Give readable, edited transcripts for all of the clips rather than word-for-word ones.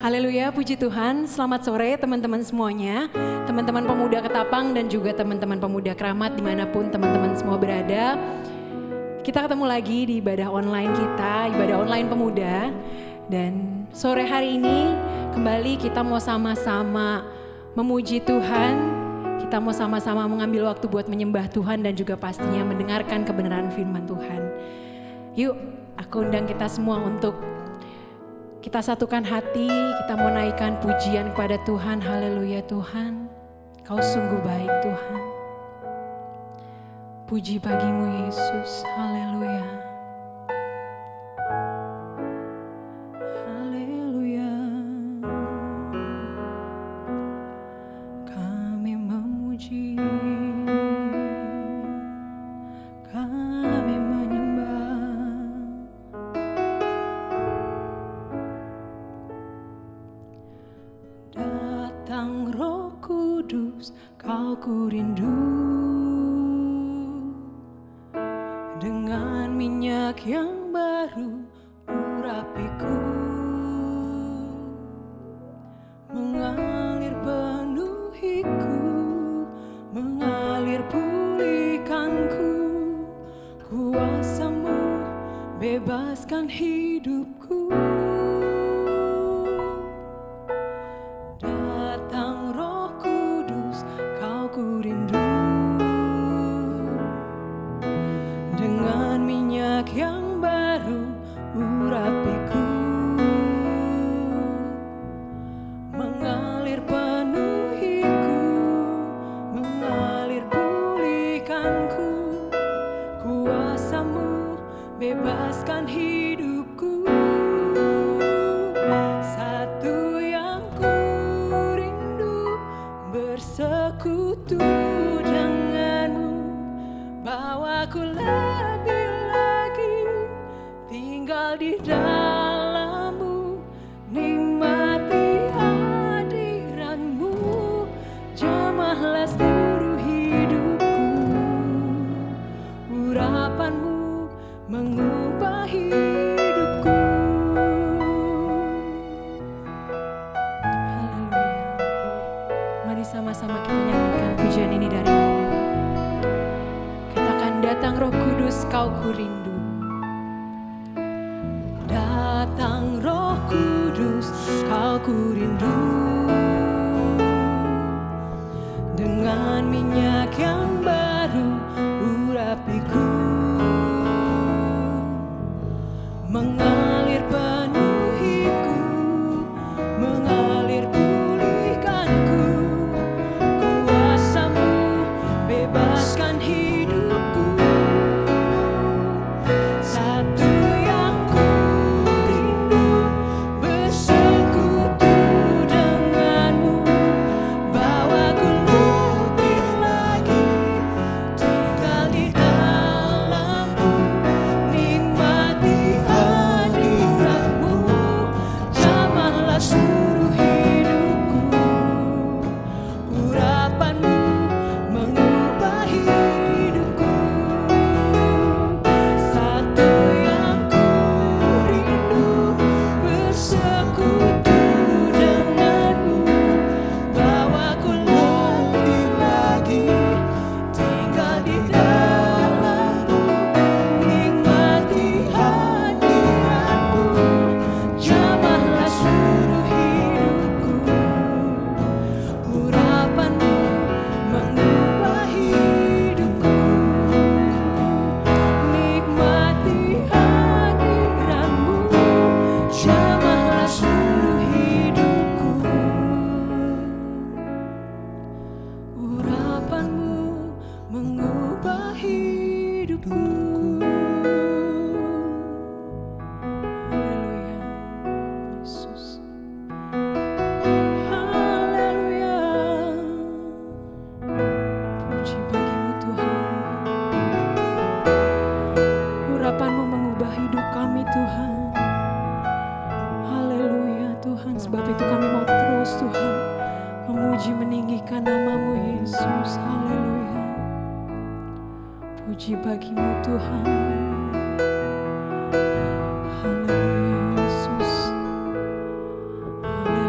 Haleluya, puji Tuhan. Selamat sore teman-teman semuanya. Teman-teman pemuda Ketapang dan juga teman-teman pemuda Keramat dimanapun teman-teman semua berada. Kita ketemu lagi di ibadah online kita, ibadah online pemuda. Dan sore hari ini kembali kita mau sama-sama memuji Tuhan. Kita mau sama-sama mengambil waktu buat menyembah Tuhan dan juga pastinya mendengarkan kebenaran firman Tuhan. Yuk, aku undang kita semua untuk kita satukan hati, kita mau naikkan pujian kepada Tuhan. Haleluya Tuhan, Kau sungguh baik Tuhan. Puji bagimu Yesus, haleluya. Haleluya. Kami memuji, kami menyembah. Datang Roh Kudus, Kau ku rindu. Dengan minyak yang baru urapiku, mengalir penuhiku, mengalir pulihkanku. Kuasa-Mu bebaskan hidupku. Datang Roh Kudus, Kau ku rindu. Dengan minyak yang baru urapiku, mengalir penuhiku, mengalir pulihkanku. Kuasa-Mu bebaskan hidupku. Satu yang ku rindu, bersekutu denganmu. Bawaku lebih lagi tinggal di dalam-Mu, nikmati hadirat-Mu, jamahlah seluruh hidupku. Urapan-Mu mengubah hidupku. Haleluya. Mari sama-sama kita nyanyikan pujian ini dari awal. Datang Roh Kudus, Kau ku rindu. Datang Roh Kudus, Kau ku rindu. Dengan minyak yang baru urapiku, mengalir penuhiku, mengalir pulihkanku. Kuasa-Mu bebaskan hidupku. Satu yang ku rindu, bersekutu denganmu. Bawaku lebih lagi tinggal di dalam-Mu, nikmati hadirat-Mu, jamahlah seluruh hidupku. Urapan-Mu mengubah hidupku. Satu yang ku rindu, bersekutu denganmu. Bawaku lebih lagi tinggal di dalam-Mu, nikmati hadirat-Mu, jamahlah seluruh hidupku. Urapan-Mu mengubah hidupku. Nikmati hadirat-Mu, jamahlah seluruh hidupku. Urapan-Mu mengubah hidupku. Haleluya, Yesus. Haleluya. Puji bagimu Tuhan. Urapan-Mu mengubah hidup kami Tuhan. Haleluya Tuhan. Sebab itu kami mau terus Tuhan memuji meninggikan nama-Mu Yesus. Haleluya. Puji bagimu Tuhan. Haleluya Yesus. Haleluya.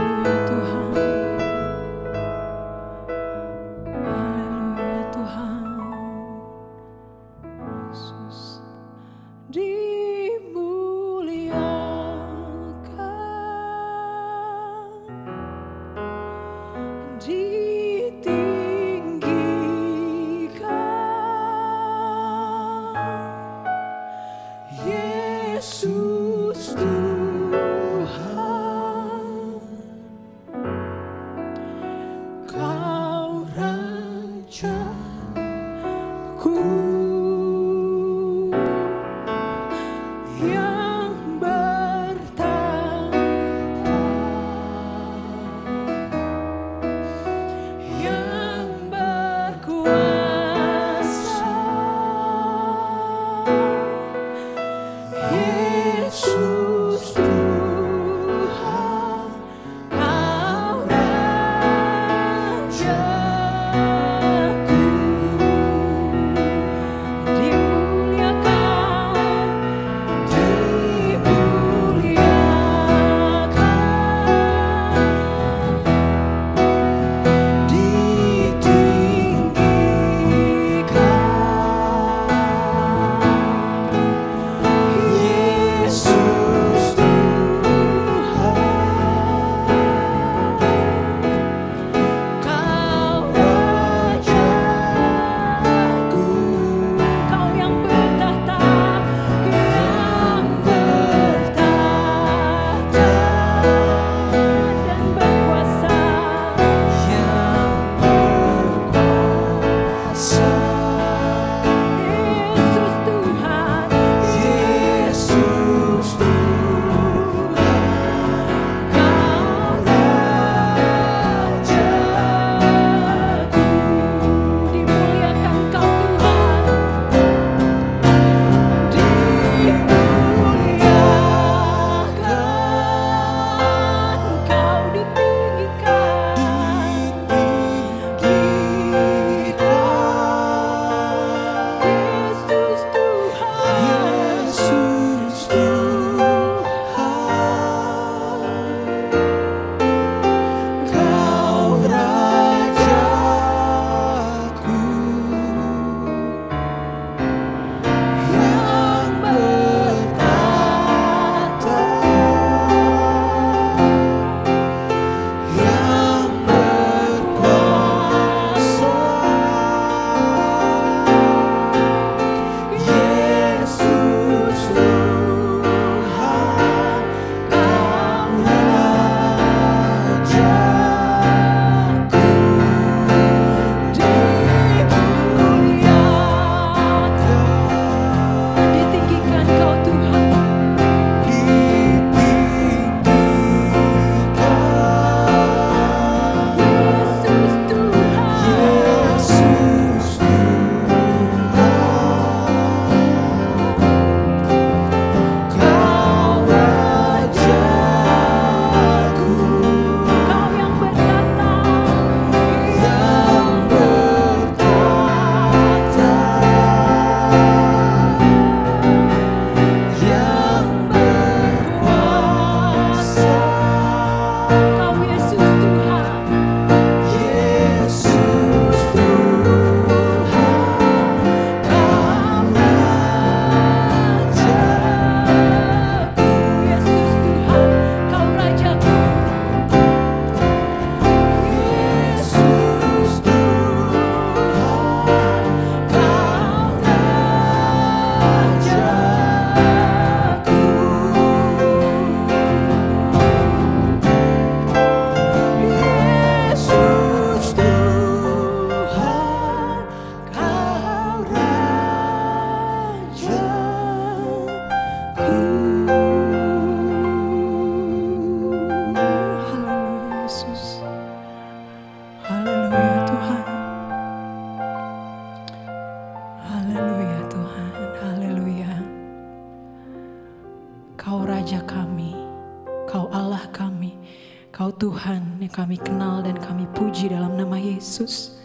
Engkau Tuhan yang kami kenal dan kami puji dalam nama Yesus.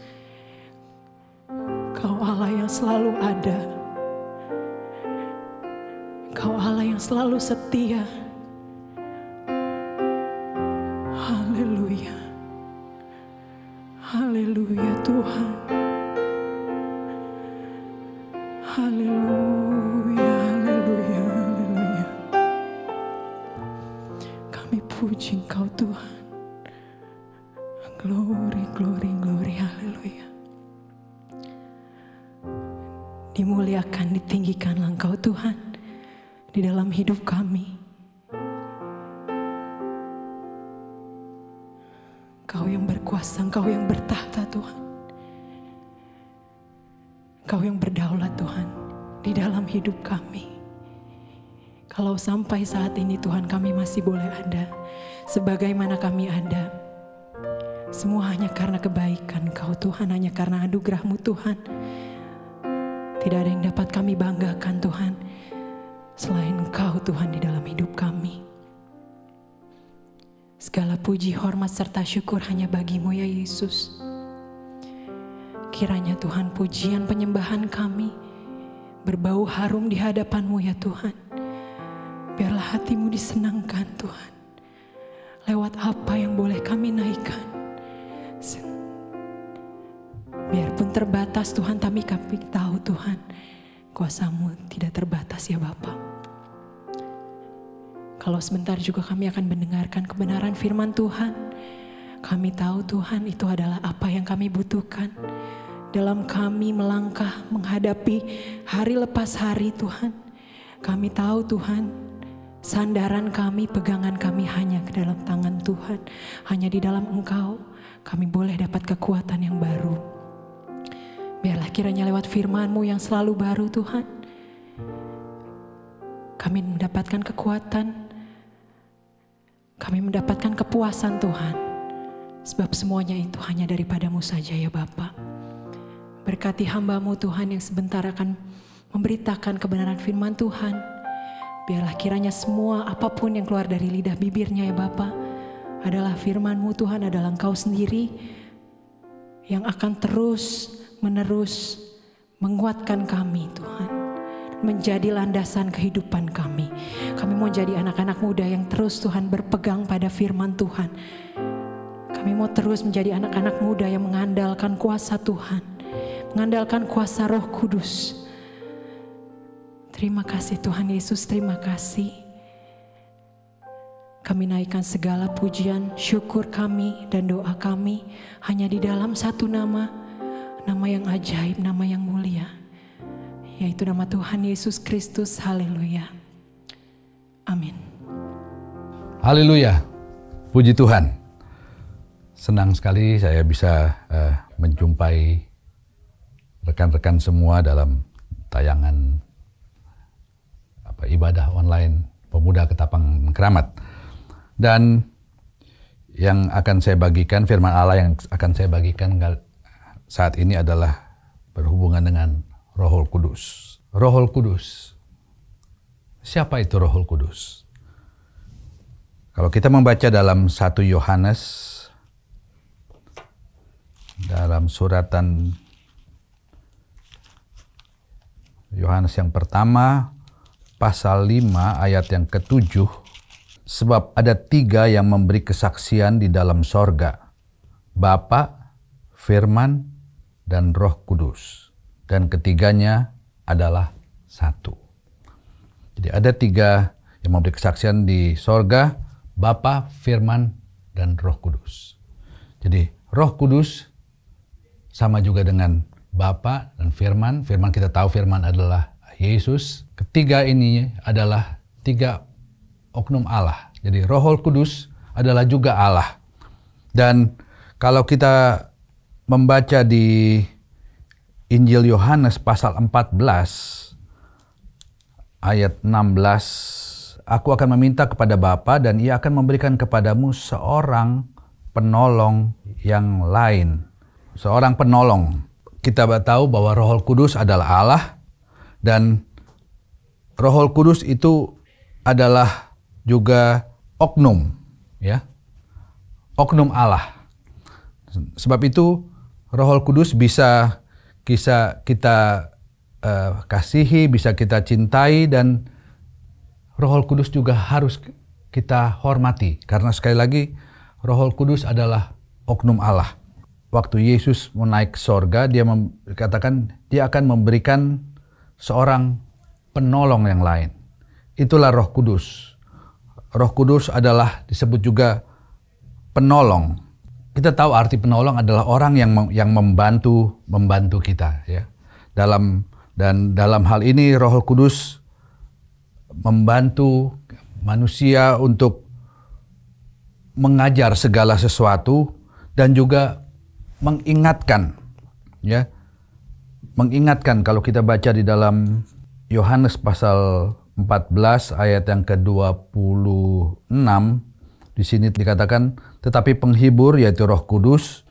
Engkau Allah yang selalu ada. Engkau Allah yang selalu setia. Haleluya. Haleluya Tuhan. Haleluya, haleluya, haleluya. Kami puji Engkau Tuhan. Glory, glory, glory, haleluya. Dimuliakan, ditinggikanlah Engkau Tuhan di dalam hidup kami. Engkau yang berkuasa, Engkau yang bertahta Tuhan. Engkau yang berdaulat Tuhan di dalam hidup kami. Kalau sampai saat ini Tuhan kami masih boleh ada sebagaimana kami ada. Semua hanya karena kebaikan Engkau Tuhan, hanya karena anugerah-Mu Tuhan. Tidak ada yang dapat kami banggakan Tuhan selain Engkau Tuhan di dalam hidup kami. Segala puji, hormat serta syukur hanya bagi-Mu ya Yesus. Kiranya Tuhan pujian penyembahan kami berbau harum di hadapan-Mu ya Tuhan. Biarlah hati-Mu disenangkan Tuhan. Lewat apa yang boleh kami naikkan. Biarpun terbatas Tuhan, tapi kami tahu Tuhan kuasa-Mu tidak terbatas ya Bapa. Kalau sebentar juga kami akan mendengarkan kebenaran firman Tuhan. Kami tahu Tuhan itu adalah apa yang kami butuhkan. Dalam kami melangkah menghadapi hari lepas hari Tuhan. Kami tahu Tuhan, sandaran kami, pegangan kami hanya ke dalam tangan Tuhan. Hanya di dalam Engkau kami boleh dapat kekuatan yang baru. Biarlah kiranya lewat firman-Mu yang selalu baru Tuhan, kami mendapatkan kekuatan, kami mendapatkan kepuasan Tuhan. Sebab semuanya itu hanya daripada-Mu saja ya Bapa. Berkati hamba-Mu Tuhan yang sebentar akan memberitakan kebenaran firman Tuhan. Biarlah kiranya semua apapun yang keluar dari lidah bibirnya ya Bapa adalah firman-Mu Tuhan, adalah Engkau sendiri yang akan terus menerus menguatkan kami Tuhan. Menjadi landasan kehidupan kami. Kami mau jadi anak-anak muda yang terus Tuhan berpegang pada firman Tuhan. Kami mau terus menjadi anak-anak muda yang mengandalkan kuasa Tuhan. Mengandalkan kuasa Roh Kudus. Terima kasih Tuhan Yesus, terima kasih. Kami naikkan segala pujian, syukur kami dan doa kami hanya di dalam satu nama. Nama yang ajaib, nama yang mulia. Yaitu nama Tuhan Yesus Kristus. Haleluya. Amin. Haleluya. Puji Tuhan. Senang sekali saya bisa menjumpai rekan-rekan semua dalam tayangan ibadah online Pemuda Ketapang Keramat. Dan yang akan saya bagikan, firman Allah yang akan saya bagikan saat ini adalah berhubungan dengan Roh Kudus. Roh Kudus. Siapa itu Roh Kudus? Kalau kita membaca dalam 1 Yohanes, dalam suratan Yohanes yang pertama, pasal 5 ayat yang ke-7, sebab ada 3 yang memberi kesaksian di dalam sorga, Bapa, Firman, dan Roh Kudus. Dan ketiganya adalah satu. Jadi ada 3 yang memberi kesaksian di sorga, Bapa, Firman, dan Roh Kudus. Jadi Roh Kudus sama juga dengan Bapa dan Firman. Firman kita tahu Firman adalah Yesus. Ketiga ini adalah 3 oknum Allah. Jadi Roh Kudus adalah juga Allah. Dan kalau kita membaca di Injil Yohanes pasal 14 ayat 16, aku akan meminta kepada Bapa dan Ia akan memberikan kepadamu seorang penolong yang lain. Seorang penolong. Kita tahu bahwa Roh Kudus adalah Allah dan Roh Kudus itu adalah juga oknum, ya. oknum Allah. Sebab itu Roh Kudus bisa kita kasihi, bisa kita cintai, dan Roh Kudus juga harus kita hormati. Karena sekali lagi Roh Kudus adalah oknum Allah. Waktu Yesus mau naik ke sorga, dia katakan dia akan memberikan seorang penolong yang lain. Itulah Roh Kudus. Roh Kudus adalah disebut juga penolong. Kita tahu arti penolong adalah orang yang membantu kita, ya. Dalam hal ini Roh Kudus membantu manusia untuk mengajar segala sesuatu dan juga mengingatkan, ya. Mengingatkan, kalau kita baca di dalam Yohanes pasal 14 ayat yang ke-26, di sini dikatakan, tetapi penghibur yaitu Roh Kudus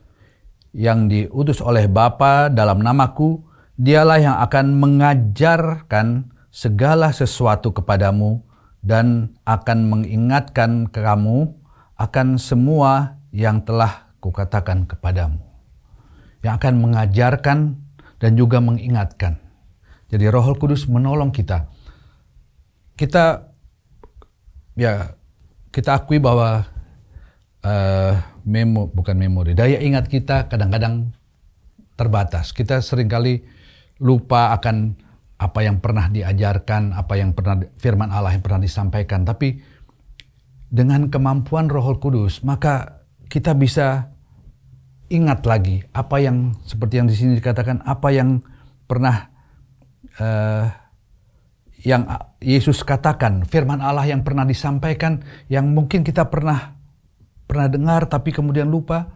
yang diutus oleh Bapa dalam namaku, dialah yang akan mengajarkan segala sesuatu kepadamu dan akan mengingatkan kamu akan semua yang telah kukatakan kepadamu. Yang akan mengajarkan dan juga mengingatkan. Jadi Roh Kudus menolong kita. Kita akui bahwa daya ingat kita kadang-kadang terbatas. Kita seringkali lupa akan apa yang pernah diajarkan, apa yang pernah firman Allah yang pernah disampaikan. Tapi dengan kemampuan Roh Kudus, maka kita bisa ingat lagi apa yang seperti yang di sini dikatakan, apa yang pernah yang Yesus katakan, firman Allah yang pernah disampaikan, yang mungkin kita pernah dengar tapi kemudian lupa.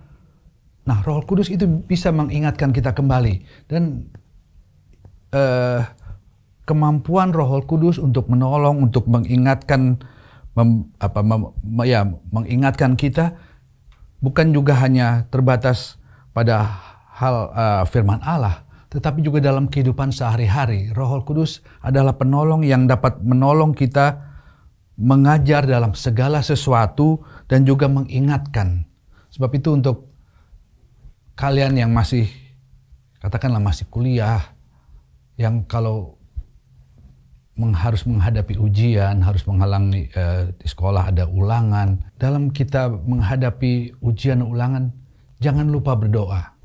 Nah, Roh Kudus itu bisa mengingatkan kita kembali. Dan kemampuan Roh Kudus untuk menolong, untuk mengingatkan, mengingatkan kita bukan juga hanya terbatas pada hal firman Allah, tetapi juga dalam kehidupan sehari-hari. Roh Kudus adalah penolong yang dapat menolong kita mengajar dalam segala sesuatu dan juga mengingatkan. Sebab itu untuk kalian yang masih, katakanlah masih kuliah, yang kalau harus menghadapi ujian, harus menghalangi di sekolah ada ulangan. Dalam kita menghadapi ujian dan ulangan, jangan lupa berdoa.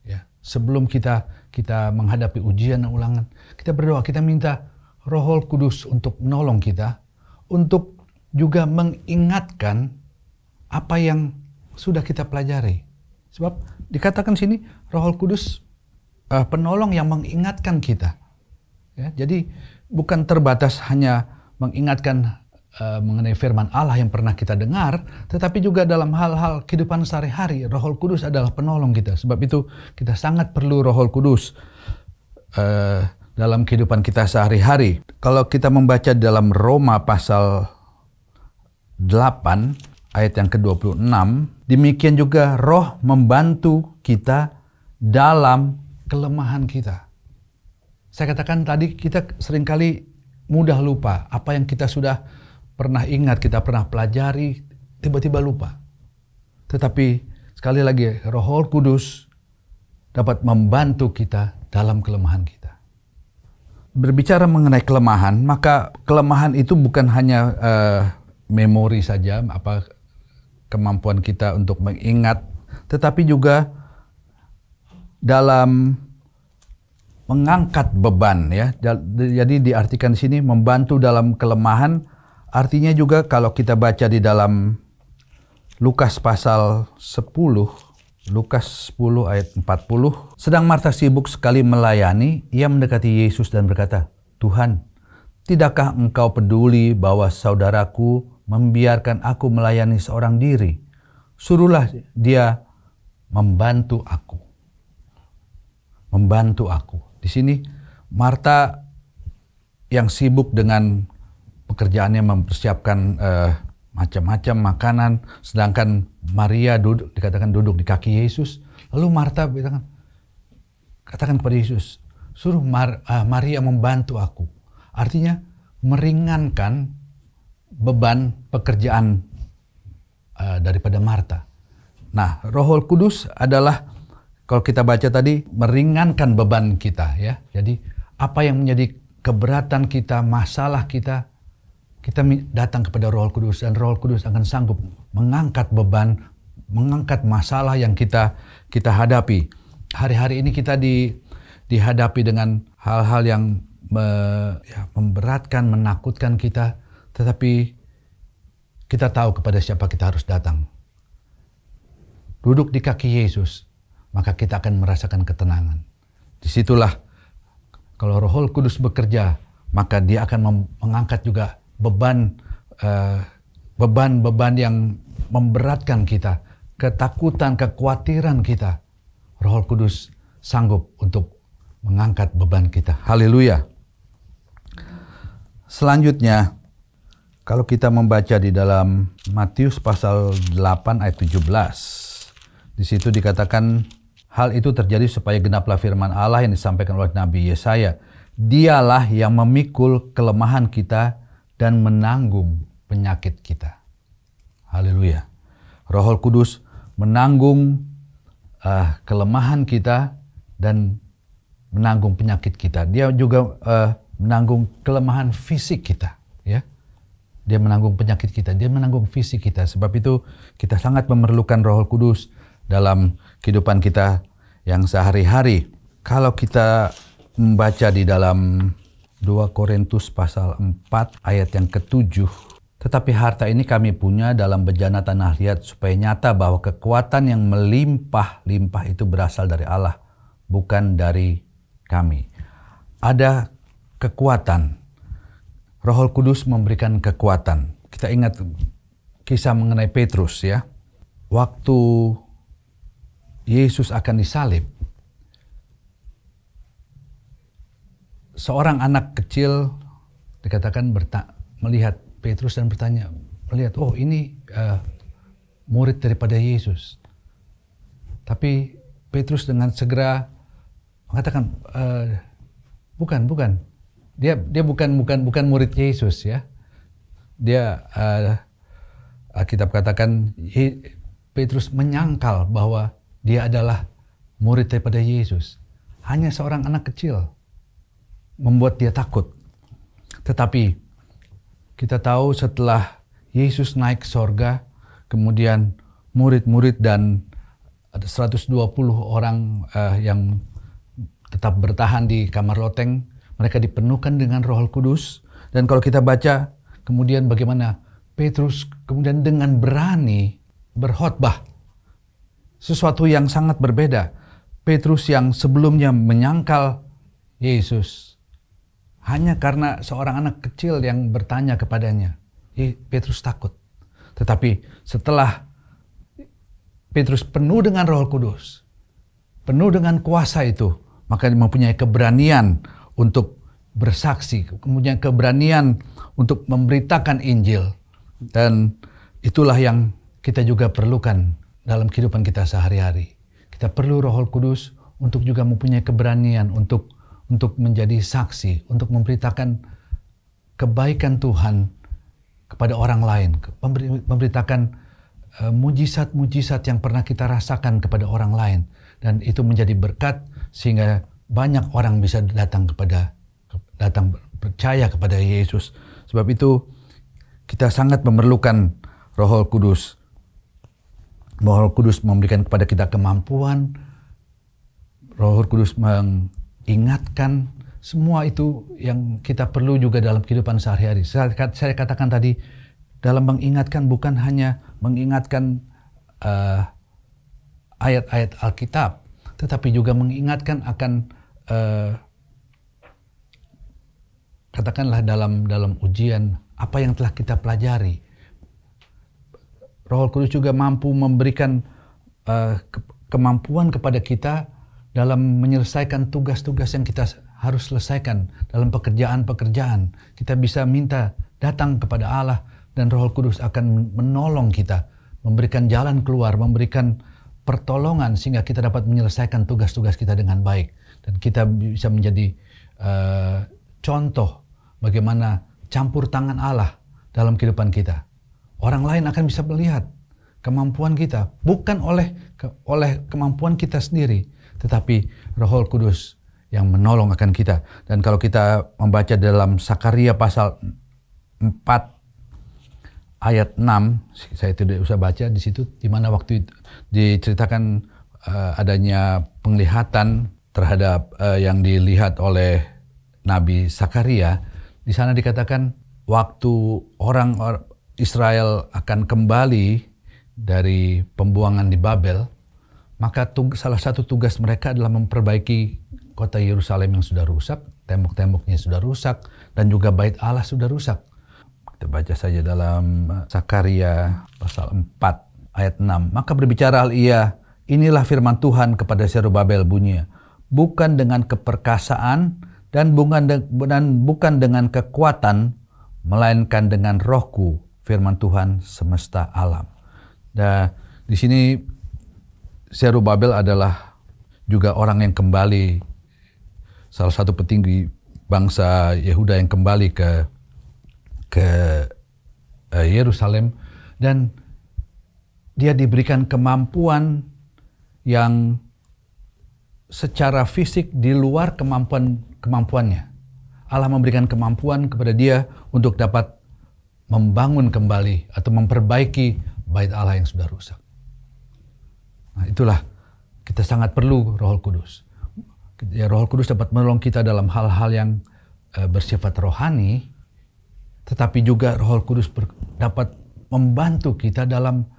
Ya, sebelum kita menghadapi ujian dan ulangan, kita berdoa, kita minta Roh Kudus untuk menolong kita, untuk juga mengingatkan apa yang sudah kita pelajari. Sebab dikatakan sini Roh Kudus penolong yang mengingatkan kita. Ya, jadi bukan terbatas hanya mengingatkan mengenai firman Allah yang pernah kita dengar, tetapi juga dalam hal-hal kehidupan sehari-hari, Roh Kudus adalah penolong kita. Sebab itu kita sangat perlu Roh Kudus dalam kehidupan kita sehari-hari. Kalau kita membaca dalam Roma pasal 8 ayat yang ke-26, demikian juga Roh membantu kita dalam kelemahan kita. Saya katakan tadi, kita seringkali mudah lupa apa yang kita sudah pernah ingat, kita pernah pelajari, tiba-tiba lupa. Tetapi sekali lagi, Roh Kudus dapat membantu kita dalam kelemahan kita. Berbicara mengenai kelemahan, maka kelemahan itu bukan hanya memori saja, kemampuan kita untuk mengingat, tetapi juga dalam mengangkat beban, ya. Jadi diartikan di sini membantu dalam kelemahan, artinya juga kalau kita baca di dalam Lukas pasal 10, Lukas 10 ayat 40, sedang Marta sibuk sekali melayani, ia mendekati Yesus dan berkata, "Tuhan, tidakkah engkau peduli bahwa saudaraku membiarkan aku melayani seorang diri? Suruhlah dia membantu aku." Membantu aku. Di sini Marta yang sibuk dengan pekerjaannya mempersiapkan macam-macam makanan, sedangkan Maria dikatakan duduk di kaki Yesus. Lalu Marta katakan kepada Yesus, suruh Maria membantu aku. Artinya meringankan beban pekerjaan daripada Marta. Nah, Roh Kudus adalah, kalau kita baca tadi, meringankan beban kita ya. Jadi apa yang menjadi keberatan kita, masalah kita datang kepada Roh Kudus, dan Roh Kudus akan sanggup mengangkat beban, mengangkat masalah yang kita hadapi. Hari-hari ini kita dihadapi dengan hal-hal yang memberatkan, menakutkan kita, tetapi kita tahu kepada siapa kita harus datang. Duduk di kaki Yesus, maka kita akan merasakan ketenangan. Disitulah kalau Roh Kudus bekerja, maka Dia akan mengangkat juga beban-beban yang memberatkan kita, ketakutan, kekhawatiran kita. Roh Kudus sanggup untuk mengangkat beban kita. Haleluya. Selanjutnya, kalau kita membaca di dalam Matius pasal 8 ayat 17, di situ dikatakan hal itu terjadi supaya genaplah firman Allah yang disampaikan oleh Nabi Yesaya. Dialah yang memikul kelemahan kita dan menanggung penyakit kita. Haleluya. Roh Kudus menanggung kelemahan kita dan menanggung penyakit kita. Dia juga menanggung kelemahan fisik kita, ya. Dia menanggung penyakit kita, dia menanggung fisik kita. Sebab itu kita sangat memerlukan Roh Kudus dalam kehidupan kita yang sehari-hari. Kalau kita membaca di dalam 2 Korintus pasal 4 ayat yang ke-7, tetapi harta ini kami punya dalam bejana tanah liat supaya nyata bahwa kekuatan yang melimpah-limpah itu berasal dari Allah, bukan dari kami. Ada kekuatan. Roh Kudus memberikan kekuatan. Kita ingat kisah mengenai Petrus ya. Waktu Yesus akan disalib, seorang anak kecil dikatakan melihat Petrus dan melihat, oh ini murid daripada Yesus. Tapi Petrus dengan segera mengatakan, bukan. Dia bukan murid Yesus ya. Dia Alkitab katakan Petrus menyangkal bahwa dia adalah murid daripada Yesus. Hanya seorang anak kecil membuat dia takut. Tetapi kita tahu setelah Yesus naik ke sorga, kemudian murid-murid dan ada 120 orang yang tetap bertahan di kamar loteng, mereka dipenuhkan dengan Roh Kudus. Dan kalau kita baca kemudian bagaimana Petrus kemudian dengan berani berkhotbah, sesuatu yang sangat berbeda. Petrus yang sebelumnya menyangkal Yesus hanya karena seorang anak kecil yang bertanya kepadanya, Petrus takut. Tetapi setelah Petrus penuh dengan Roh Kudus, penuh dengan kuasa itu, maka dia mempunyai keberanian untuk bersaksi, kemudian keberanian untuk memberitakan Injil. Dan itulah yang kita juga perlukan dalam kehidupan kita sehari-hari. Kita perlu Roh Kudus untuk juga mempunyai keberanian untuk menjadi saksi, untuk memberitakan kebaikan Tuhan kepada orang lain, memberitakan mujizat-mujizat yang pernah kita rasakan kepada orang lain, dan itu menjadi berkat sehingga banyak orang bisa datang percaya kepada Yesus. Sebab itu kita sangat memerlukan Roh Kudus. Roh Kudus memberikan kepada kita kemampuan. Roh Kudus mengingatkan. Semua itu yang kita perlu juga dalam kehidupan sehari-hari. Saya katakan tadi, dalam mengingatkan bukan hanya mengingatkan ayat-ayat Alkitab, tetapi juga mengingatkan akan katakanlah dalam ujian apa yang telah kita pelajari. Roh Kudus juga mampu memberikan kemampuan kepada kita dalam menyelesaikan tugas-tugas yang kita harus selesaikan dalam pekerjaan-pekerjaan. Kita bisa minta datang kepada Allah dan Roh Kudus akan menolong kita, memberikan jalan keluar, memberikan pertolongan sehingga kita dapat menyelesaikan tugas-tugas kita dengan baik. Dan kita bisa menjadi contoh bagaimana campur tangan Allah dalam kehidupan kita. Orang lain akan bisa melihat kemampuan kita, bukan oleh kemampuan kita sendiri, tetapi Roh Kudus yang menolong akan kita. Dan kalau kita membaca dalam Sakaria pasal 4 ayat 6, saya tidak usah baca di situ, di mana waktu itu diceritakan adanya penglihatan terhadap yang dilihat oleh Nabi Sakaria. Di sana dikatakan waktu orang Israel akan kembali dari pembuangan di Babel, maka salah satu tugas mereka adalah memperbaiki kota Yerusalem yang sudah rusak, tembok-temboknya sudah rusak, dan juga bait Allah sudah rusak. Kita baca saja dalam Sakaria pasal 4 ayat 6. Maka berbicara ia, inilah firman Tuhan kepada Zerubabel bunyinya, bukan dengan keperkasaan dan bukan dengan kekuatan, melainkan dengan Rohku, firman Tuhan semesta alam. Dan di sini Zerubabel adalah juga orang yang kembali, salah satu petinggi bangsa Yehuda yang kembali ke Yerusalem, dan dia diberikan kemampuan yang secara fisik di luar kemampuannya. Allah memberikan kemampuan kepada dia untuk dapat membangun kembali atau memperbaiki bait Allah yang sudah rusak. Nah, itulah kita sangat perlu Roh Kudus. Ya, Roh Kudus dapat menolong kita dalam hal-hal yang bersifat rohani, tetapi juga Roh Kudus dapat membantu kita dalam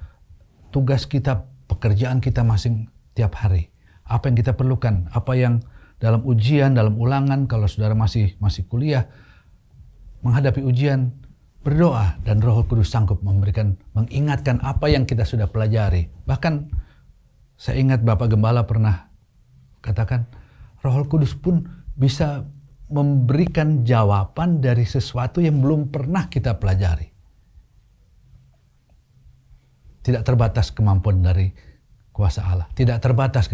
tugas kita, pekerjaan kita masing tiap hari. Apa yang kita perlukan, apa yang dalam ujian, dalam ulangan, kalau saudara masih kuliah, menghadapi ujian, berdoa, dan Roh Kudus sanggup mengingatkan apa yang kita sudah pelajari. Bahkan saya ingat Bapak Gembala pernah katakan, Roh Kudus pun bisa memberikan jawaban dari sesuatu yang belum pernah kita pelajari. Tidak terbatas kemampuan dari kuasa Allah. Tidak terbatas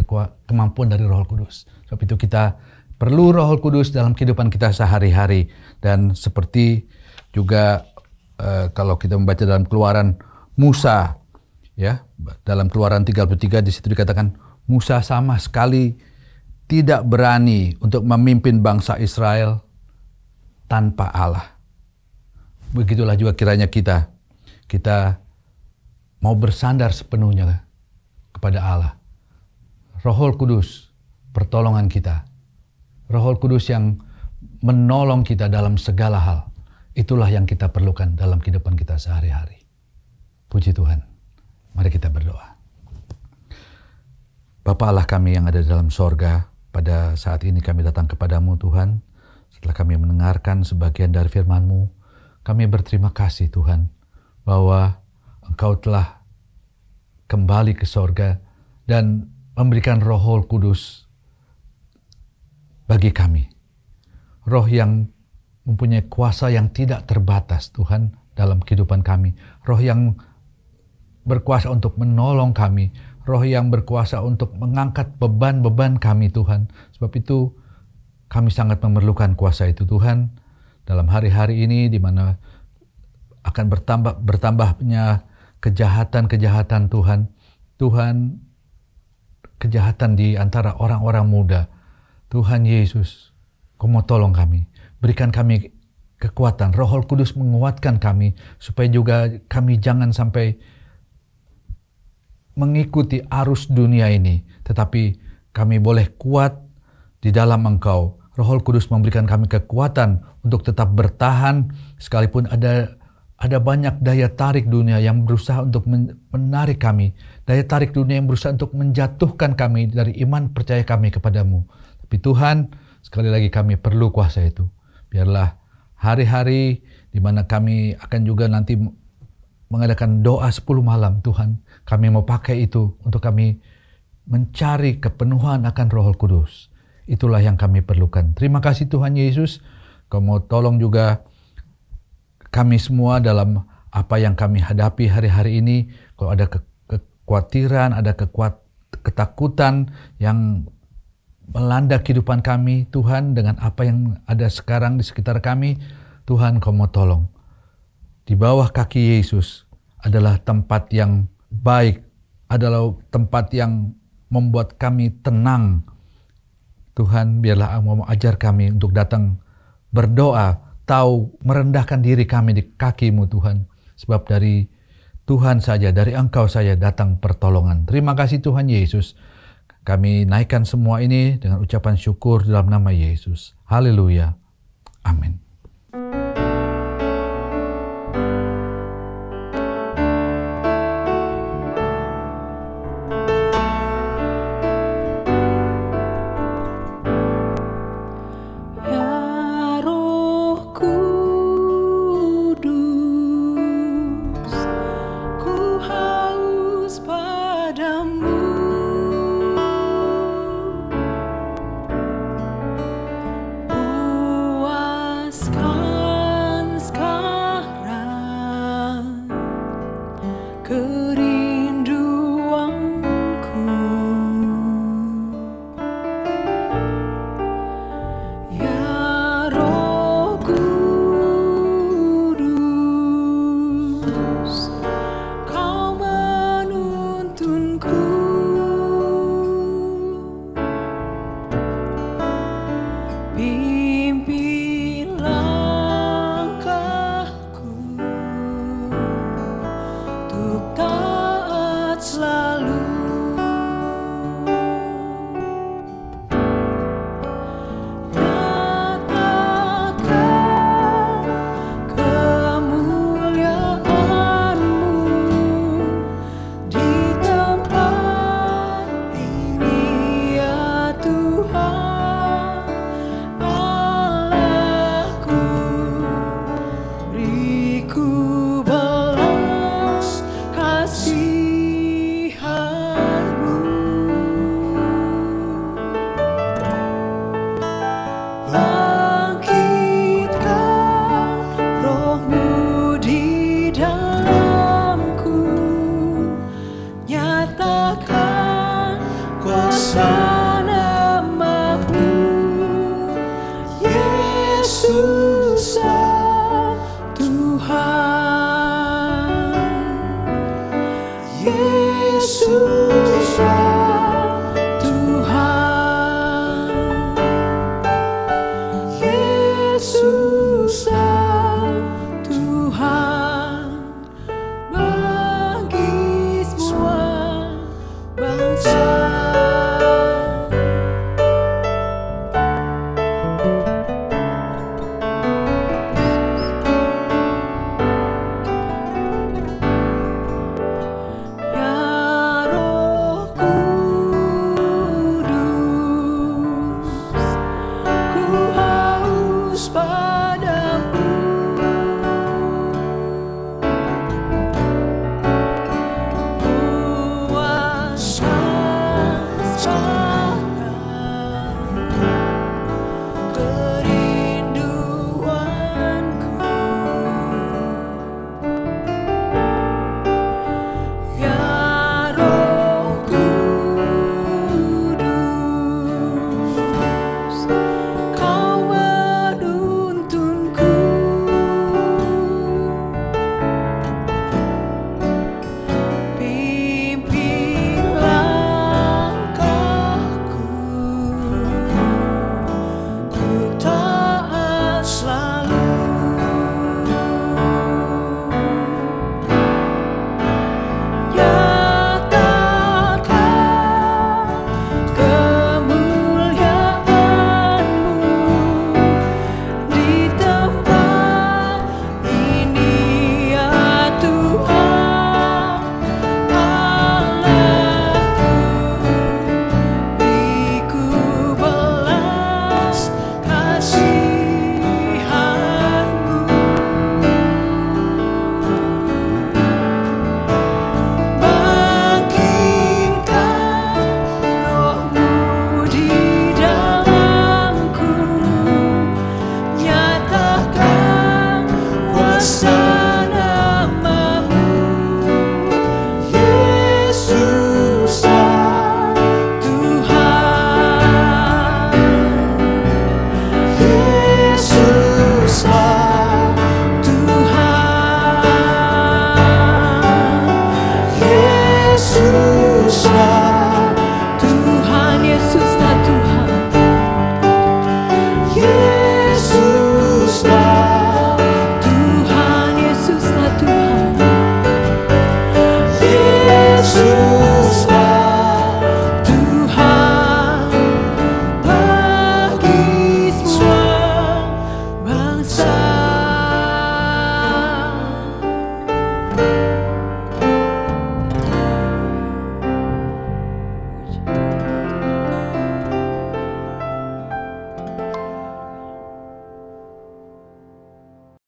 kemampuan dari Roh Kudus. Sebab itu kita perlu Roh Kudus dalam kehidupan kita sehari-hari. Dan seperti juga kalau kita membaca dalam Keluaran Musa, ya, dalam Keluaran 33 di situ dikatakan Musa sama sekali tidak berani untuk memimpin bangsa Israel tanpa Allah. Begitulah juga kiranya kita mau bersandar sepenuhnya kepada Allah. Roh Kudus pertolongan kita. Roh Kudus yang menolong kita dalam segala hal. Itulah yang kita perlukan dalam kehidupan kita sehari-hari. Puji Tuhan. Mari kita berdoa. Bapa Allah kami yang ada di dalam sorga, pada saat ini kami datang kepadamu Tuhan. Setelah kami mendengarkan sebagian dari firman-Mu, kami berterima kasih Tuhan, bahwa Engkau telah kembali ke sorga dan memberikan Roh Kudus bagi kami. Roh yang mempunyai kuasa yang tidak terbatas Tuhan dalam kehidupan kami. Roh yang berkuasa untuk menolong kami. Roh yang berkuasa untuk mengangkat beban-beban kami Tuhan. Sebab itu kami sangat memerlukan kuasa itu Tuhan. Dalam hari-hari ini di mana akan bertambahnya kejahatan-kejahatan Tuhan. Tuhan, kejahatan di antara orang-orang muda. Tuhan Yesus, Kau mau tolong kami. Berikan kami kekuatan. Roh Kudus menguatkan kami. Supaya juga kami jangan sampai mengikuti arus dunia ini. Tetapi kami boleh kuat di dalam Engkau. Roh Kudus memberikan kami kekuatan untuk tetap bertahan. Sekalipun ada banyak daya tarik dunia yang berusaha untuk menarik kami. Daya tarik dunia yang berusaha untuk menjatuhkan kami dari iman percaya kami kepadamu. Tapi Tuhan, sekali lagi kami perlu kuasa itu. Biarlah hari-hari di mana kami akan juga nanti mengadakan doa 10 malam Tuhan. Kami mau pakai itu untuk kami mencari kepenuhan akan Roh Kudus. Itulah yang kami perlukan. Terima kasih Tuhan Yesus. Kau mau tolong juga kami semua dalam apa yang kami hadapi hari-hari ini. Kalau ada kekhawatiran, ada ketakutan yang melanda kehidupan kami, Tuhan, dengan apa yang ada sekarang di sekitar kami, Tuhan Kau mau tolong. Di bawah kaki Yesus adalah tempat yang baik, adalah tempat yang membuat kami tenang. Tuhan, biarlah Engkau ajar kami untuk datang berdoa, tahu merendahkan diri kami di kaki-Mu Tuhan. Sebab dari Tuhan saja, dari Engkau saja datang pertolongan. Terima kasih Tuhan Yesus. Kami naikkan semua ini dengan ucapan syukur dalam nama Yesus. Haleluya. Amin.